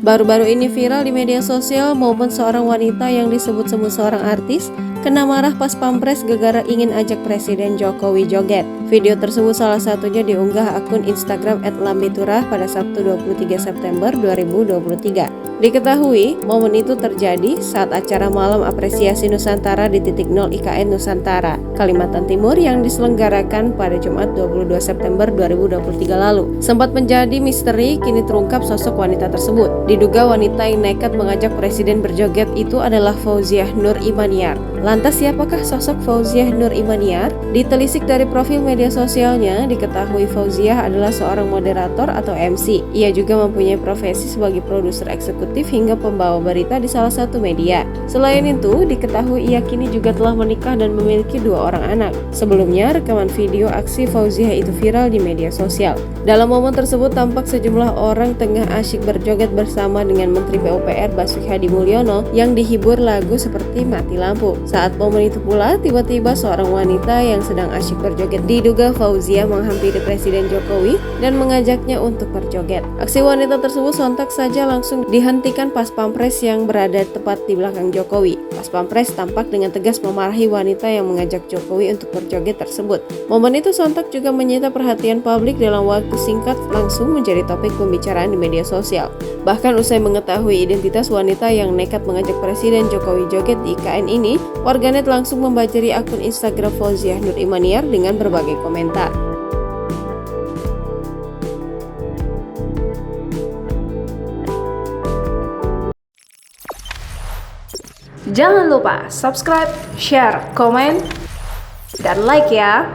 Baru-baru ini viral di media sosial momen seorang wanita yang disebut-sebut seorang artis kena marah pas pampres gegara ingin ajak Presiden Jokowi joget. Video tersebut salah satunya diunggah akun Instagram @lambeturah pada Sabtu 23 September 2023. Diketahui, momen itu terjadi saat acara Malam Apresiasi Nusantara di Titik Nol IKN Nusantara, Kalimantan Timur yang diselenggarakan pada Jumat 22 September 2023 lalu. Sempat menjadi misteri, kini terungkap sosok wanita tersebut. Diduga wanita yang nekat mengajak Presiden berjoget itu adalah Fauziah Nur Imaniar. Lantas siapakah sosok Fauziah Nur Imaniar? Ditelisik dari profil media sosialnya, diketahui Fauziah adalah seorang moderator atau MC. Ia juga mempunyai profesi sebagai produser eksekutif hingga pembawa berita di salah satu media. Selain itu, diketahui ia kini juga telah menikah dan memiliki 2 orang anak. Sebelumnya, rekaman video aksi Fauziah itu viral di media sosial. Dalam momen tersebut tampak sejumlah orang tengah asyik berjoget bersama dengan Menteri PUPR Basuki Hadi Mulyono yang dihibur lagu seperti Mati Lampu. Saat momen itu pula, tiba-tiba seorang wanita yang sedang asyik berjoget diduga Fauziah menghampiri Presiden Jokowi dan mengajaknya untuk berjoget. Aksi wanita tersebut sontak saja langsung dihentikan pas pampres yang berada tepat di belakang Jokowi. Pas pampres tampak dengan tegas memarahi wanita yang mengajak Jokowi untuk berjoget tersebut. Momen itu sontak juga menyita perhatian publik dalam waktu singkat langsung menjadi topik pembicaraan di media sosial. Bahkan usai mengetahui identitas wanita yang nekat mengajak Presiden Jokowi joget di IKN ini, warganet langsung membajari akun Instagram Fauziah Nur Imaniar dengan berbagai komentar. Jangan lupa subscribe, share, komen, dan like ya.